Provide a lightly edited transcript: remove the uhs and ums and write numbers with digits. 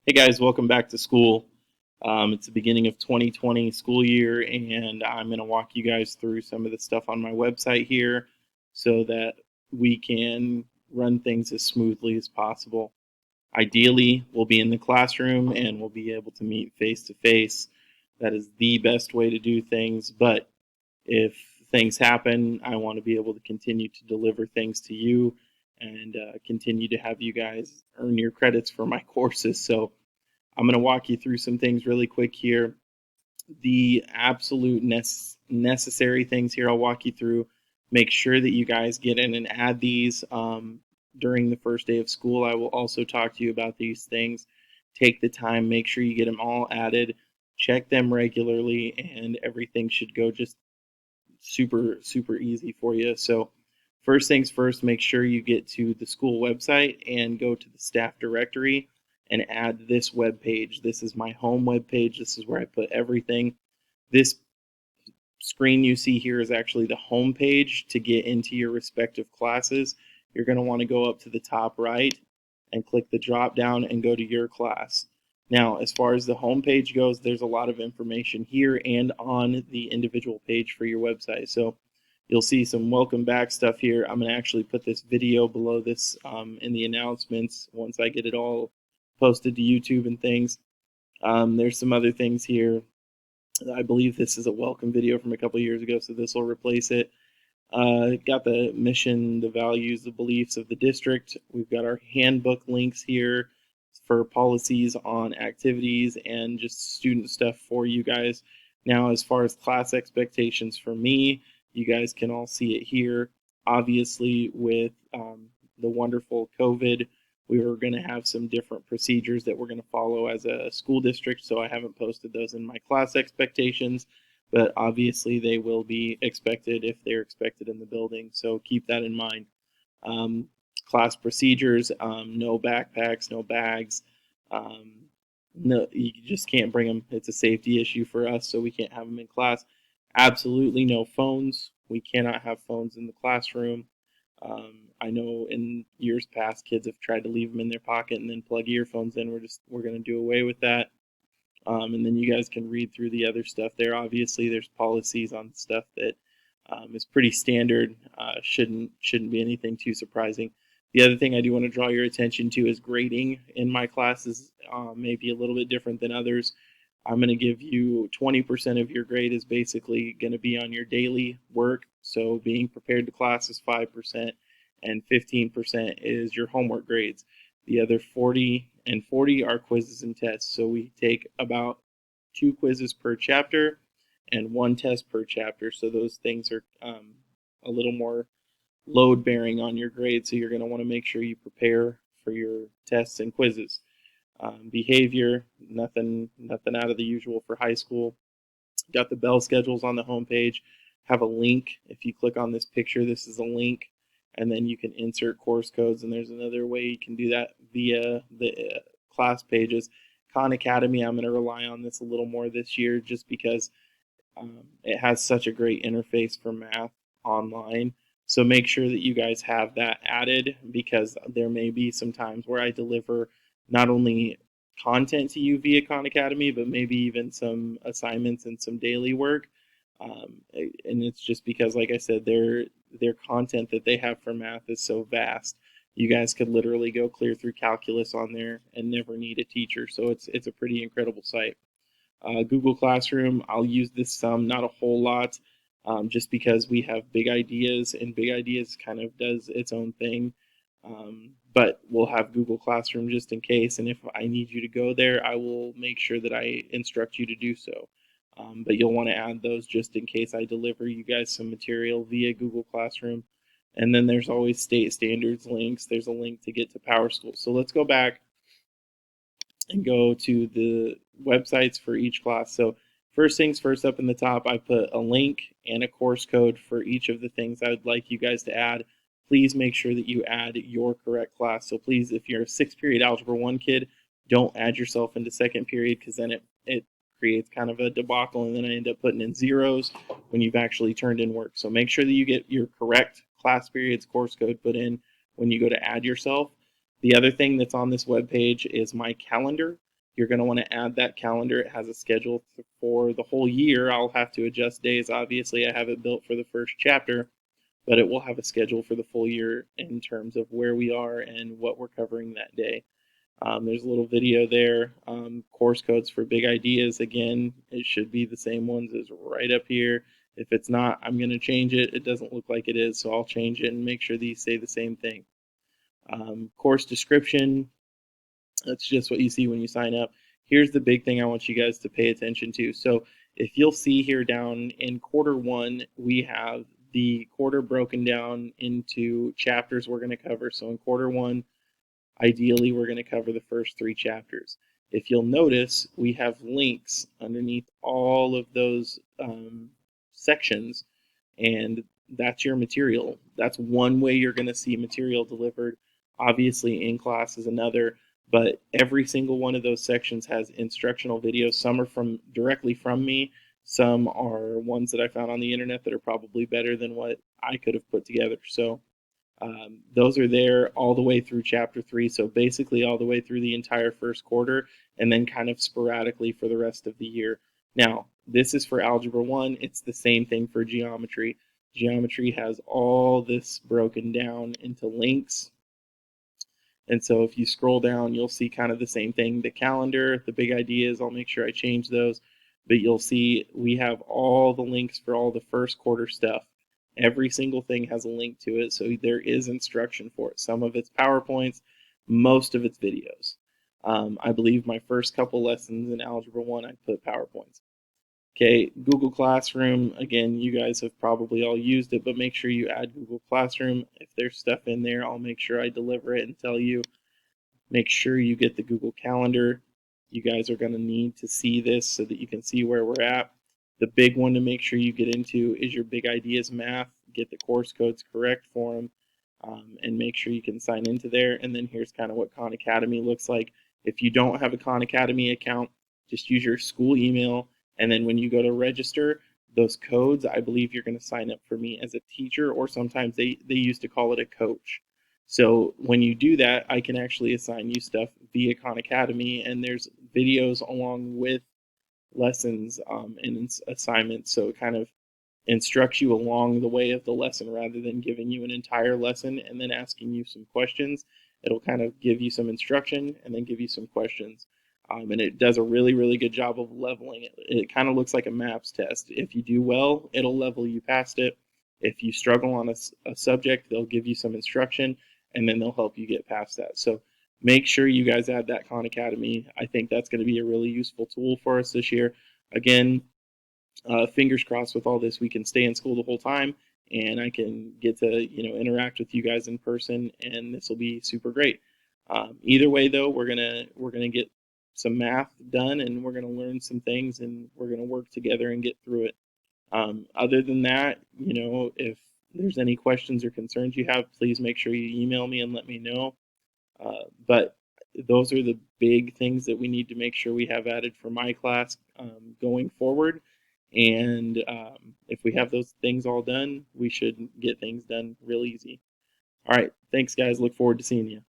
Hey guys, welcome back to school. It's the beginning of 2020 school year, and I'm going to walk you guys through some of the stuff on my website here so that we can run things as smoothly as possible. Ideally, we'll be in the classroom and we'll be able to meet face to face. That is the best way to do things, but if things happen, I want to be able to continue to deliver things to you and continue to have you guys earn your credits for my courses. So, I'm going to walk you through some things really quick here. The absolute necessary things here I'll walk you through. Make sure that you guys get in and add these during the first day of school. I will also talk to you about these things. Take the time, make sure you get them all added, check them regularly, and everything should go just super easy for you. So, first things first, make sure you get to the school website and go to the staff directory and add this web page. This is my home web page. This is where I put everything. This screen you see here is actually the home page to get into your respective classes. You're going to want to go up to the top right and click the drop down and go to your class. Now, as far as the home page goes, there's a lot of information here and on the individual page for your website. So you'll see some welcome back stuff here. I'm going to actually put this video below this in the announcements once I get it all posted to YouTube and things. There's some other things here. I believe this is a welcome video from a couple years ago, so this will replace it. Got the mission, the values, the beliefs of the district. We've got our handbook links here for policies on activities and just student stuff for you guys. Now, as far as class expectations for me, you guys can all see it here. Obviously, with the wonderful COVID, we were going to have some different procedures that we're going to follow as a school district, so I haven't posted those in my class expectations, but obviously they will be expected if they're expected in the building, so keep that in mind. Class procedures, no backpacks, no bags, no, you just can't bring them. It's a safety issue for us, so we can't have them in class. Absolutely no phones. We cannot have phones in the classroom. I know in years past, kids have tried to leave them in their pocket and then plug earphones in. We're going to do away with that. And then you guys can read through the other stuff there. Obviously, there's policies on stuff that is pretty standard. Shouldn't be anything too surprising. The other thing I do want to draw your attention to is grading in my classes. Maybe a little bit different than others. I'm going to give you 20% of your grade is basically going to be on your daily work. So being prepared to class is 5%, and 15% is your homework grades. The other 40 and 40 are quizzes and tests. So we take about 2 quizzes per chapter and 1 test per chapter. So those things are a little more load bearing on your grade. So you're going to want to make sure you prepare for your tests and quizzes. Behavior, nothing out of the usual for high school. Got the bell schedules on the homepage. Have a link. If you click on this picture, this is a link, and then you can insert course codes. And there's another way you can do that via the class pages. Khan Academy, I'm going to rely on this a little more this year, just because it has such a great interface for math online. So make sure that you guys have that added, because there may be some times where I deliver not only content to you via Khan Academy, but maybe even some assignments and some daily work. And it's just because, like I said, their content that they have for math is so vast. You guys could literally go clear through calculus on there and never need a teacher. So it's a pretty incredible site. Google Classroom, I'll use this some, not a whole lot, just because we have big ideas, and big ideas kind of does its own thing. But we'll have Google Classroom just in case, and if I need you to go there, I will make sure that I instruct you to do so. But you'll want to add those just in case I deliver you guys some material via Google Classroom. And then there's always state standards links. There's a link to get to PowerSchool. So let's go back and go to the websites for each class. So first things first, up in the top, I put a link and a course code for each of the things I would like you guys to add. Please make sure that you add your correct class. So please, if you're a 6th period Algebra 1 kid, don't add yourself into 2nd period, because then it creates kind of a debacle, and then I end up putting in zeros when you've actually turned in work. So make sure that you get your correct class periods course code put in when you go to add yourself. The other thing that's on this web page is my calendar. You're going to want to add that calendar. It has a schedule for the whole year. I'll have to adjust days. Obviously, I have it built for the first chapter, but it will have a schedule for the full year in terms of where we are and what we're covering that day. There's a little video there. Course codes for big ideas. Again, it should be the same ones as right up here. If it's not, I'm going to change it. It doesn't look like it is, so I'll change it and make sure these say the same thing. Course description, that's just what you see when you sign up. Here's the big thing I want you guys to pay attention to. So if you'll see here down in quarter one, we have the quarter broken down into chapters we're going to cover. So in quarter one, ideally, we're going to cover the first 3 chapters. If you'll notice, we have links underneath all of those sections, and that's your material. That's one way you're going to see material delivered. Obviously, in class is another, but every single one of those sections has instructional videos. Some are directly from me. Some are ones that I found on the internet that are probably better than what I could have put together. So those are there all the way through chapter 3, so basically all the way through the entire first quarter, and then kind of sporadically for the rest of the year. Now, this is for Algebra 1. It's the same thing for Geometry. Geometry has all this broken down into links. And so if you scroll down, you'll see kind of the same thing. The calendar, the big ideas, I'll make sure I change those. But you'll see we have all the links for all the first quarter stuff. Every single thing has a link to it, so there is instruction for it. Some of it's PowerPoints, most of it's videos. I believe my first couple lessons in Algebra 1, I put PowerPoints. Okay, Google Classroom, again, you guys have probably all used it, but make sure you add Google Classroom. If there's stuff in there, I'll make sure I deliver it and tell you. Make sure you get the Google Calendar. You guys are going to need to see this so that you can see where we're at. The big one to make sure you get into is your Big Ideas Math. Get the course codes correct for them, and make sure you can sign into there. And then here's kind of what Khan Academy looks like. If you don't have a Khan Academy account, just use your school email. And then when you go to register, those codes, I believe you're going to sign up for me as a teacher, or sometimes they used to call it a coach. So when you do that, I can actually assign you stuff via Khan Academy, and there's videos along with lessons and assignments, so it kind of instructs you along the way of the lesson rather than giving you an entire lesson and then asking you some questions. It'll kind of give you some instruction and then give you some questions, and it does a really, really good job of leveling it. It kind of looks like a maps test. If you do well, it'll level you past it. If you struggle on a subject, they'll give you some instruction, and then they'll help you get past that. So make sure you guys add that Khan Academy. I think that's going to be a really useful tool for us this year. Again, fingers crossed with all this, we can stay in school the whole time, and I can get to interact with you guys in person, and this will be super great. Either way, though, we're gonna get some math done, and we're gonna learn some things, and we're gonna work together and get through it. Other than that, if there's any questions or concerns you have, please make sure you email me and let me know. But those are the big things that we need to make sure we have added for my class going forward. And if we have those things all done, we should get things done real easy. All right. Thanks, guys. Look forward to seeing you.